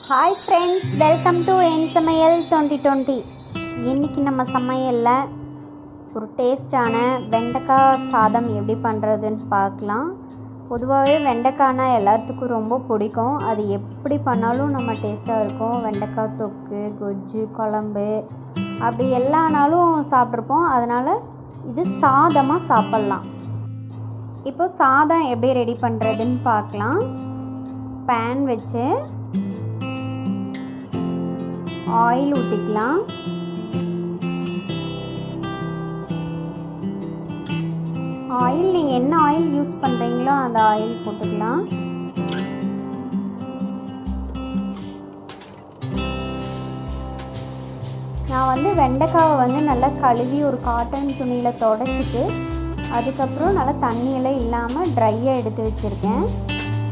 Hi friends, welcome to என் சமையல் 2020. இன்றைக்கி நம்ம சமையலில் ஒரு டேஸ்டான வெண்டைக்காய் சாதம் எப்படி பண்ணுறதுன்னு பார்க்கலாம். பொதுவாகவே வெண்டைக்காய்னா எல்லாத்துக்கும் ரொம்ப பிடிக்கும். அது எப்படி பண்ணாலும் நம்ம டேஸ்ட்டாக இருக்கும். வெண்டைக்காய் தொக்கு, கொஜ்ஜு, குழம்பு அப்படி எல்லானாலும் சாப்பிட்ருப்போம். அதனால் இது சாதமாக சாப்பிட்லாம். இப்போ சாதம் எப்படி ரெடி பண்ணுறதுன்னு பார்க்கலாம். பேன் வச்சு ஆயில் ஊற்றிக்கலாம். ஆயில் நீங்கள் என்ன ஆயில் யூஸ் பண்ணுறீங்களோ அந்த ஆயில் போட்டுக்கலாம். நான் வெண்டைக்காவை நல்லா கழுவி ஒரு காட்டன் துணியில் துடைச்சிட்டு அதுக்கப்புறம் நல்லா தண்ணியெல்லாம் இல்லாமல் ட்ரையாக எடுத்து வச்சுருக்கேன்.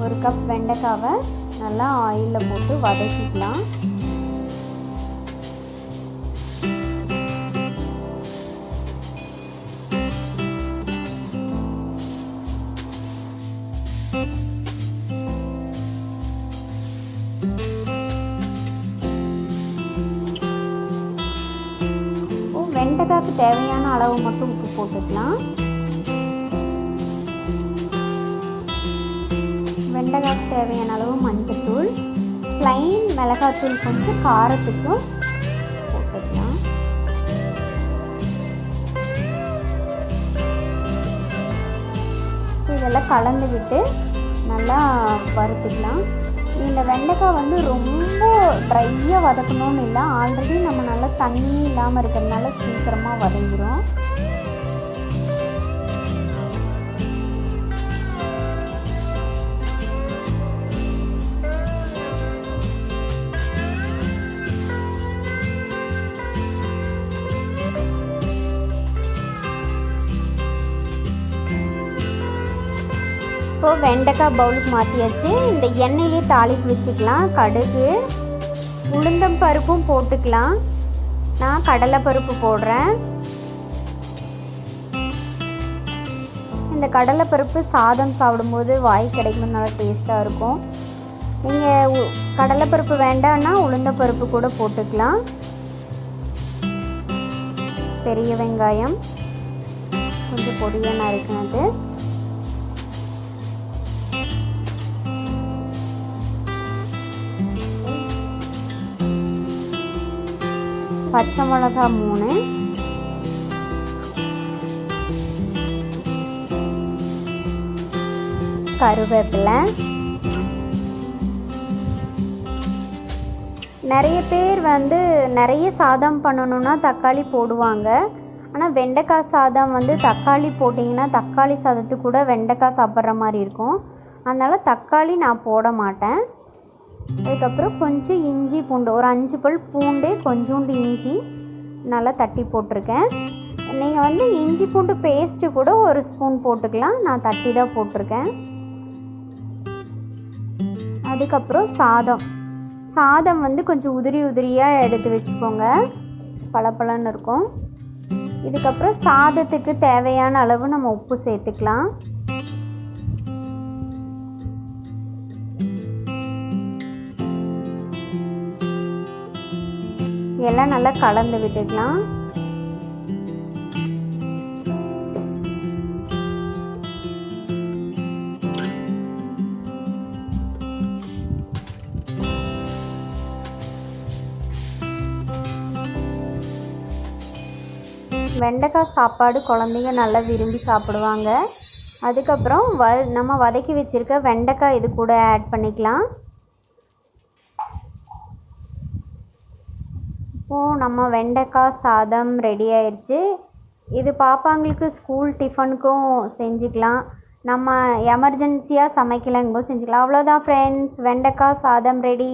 ஒரு கப் வெண்டைக்காவை நல்லா ஆயிலில் போட்டு வதக்கிக்கலாம். வெண்டைக்காய்க்கு தேவையான அளவு மட்டும் உப்பு போட்டுக்கலாம். வெண்டைக்காய்க்கு தேவையான அளவு மஞ்சள்தூள், ப்ளைன் மிளகாத்தூள் கொஞ்சம் காரத்துக்கும் போட்டுக்கலாம். இதெல்லாம் கலந்து விட்டு நல்லா வறுத்துக்கலாம். இந்த வெண்டைக்காய் ரொம்ப ட்ரையாக வதக்கணும்னு இல்லை. ஆல்ரெடி நம்ம நல்லா தண்ணி இல்லாமல் இருக்கிறதுனால சீக்கிரமாக வதங்கிடும். இப்போ வெண்டைக்காய் பவுலுக்கு மாற்றியாச்சு. இந்த எண்ணெயிலே தாளிப்பு வச்சுக்கலாம். கடுகு, உளுந்தம் பருப்பும் போட்டுக்கலாம். நான் கடலை பருப்பு போடுறேன். இந்த கடலை பருப்பு சாதம் சாப்பிடும்போது வாய் கிடைக்கும், நல்லா டேஸ்ட்டாக இருக்கும். நீங்கள் கடலை பருப்பு வேண்டான்னா உளுந்த பருப்பு கூட போட்டுக்கலாம். பெரிய வெங்காயம் கொஞ்சம் பொடியாக நறுக்கினது, பச்சை மிளகா 3, கருவேப்பிலை. நிறைய பேர் நிறைய சாதம் பண்ணணுன்னா தக்காளி போடுவாங்க. ஆனால் வெண்டைக்காய் சாதம் தக்காளி போட்டிங்கன்னா தக்காளி சாதத்துக்கு கூட வெண்டைக்காய் சாப்பிட்ற மாதிரி இருக்கும். அதனால் தக்காளி நான் போட மாட்டேன். அதுக்கப்புறம் கொஞ்சம் இஞ்சி பூண்டு, ஒரு 5 பல் பூண்டு, கொஞ்சோண்டு இஞ்சி நல்லா தட்டி போட்டிருக்கேன். நீங்கள் இஞ்சி பூண்டு பேஸ்ட்டு கூட ஒரு ஸ்பூன் போட்டுக்கலாம். நான் தட்டி தான் போட்டிருக்கேன். அதுக்கப்புறம் சாதம் கொஞ்சம் உதிரி உதிரியாக எடுத்து வச்சுக்கோங்க, பளபளன்னு இருக்கும். இதுக்கப்புறம் சாதத்துக்கு தேவையான அளவு நம்ம உப்பு சேர்த்துக்கலாம். எல்லாம் நல்லா கலந்து விட்டுக்கலாம். வெண்டைக்காய் சாப்பாடு குழந்தைங்க நல்லா விரும்பி சாப்பிடுவாங்க. அதுக்கப்புறம் நம்ம வதக்கி வச்சுருக்க வெண்டைக்காய் இது கூட ஆட் பண்ணிக்கலாம். இப்போது நம்ம வெண்டைக்காய் சாதம் ரெடி ஆயிடுச்சு. இது பாப்பாங்களுக்கு ஸ்கூல் டிஃபனுக்கும் செஞ்சுக்கலாம். நம்ம எமர்ஜென்சியாக சமைக்கலாங்கும்போது செஞ்சுக்கலாம். அவ்வளோதான் ஃப்ரெண்ட்ஸ், வெண்டைக்காய் சாதம் ரெடி.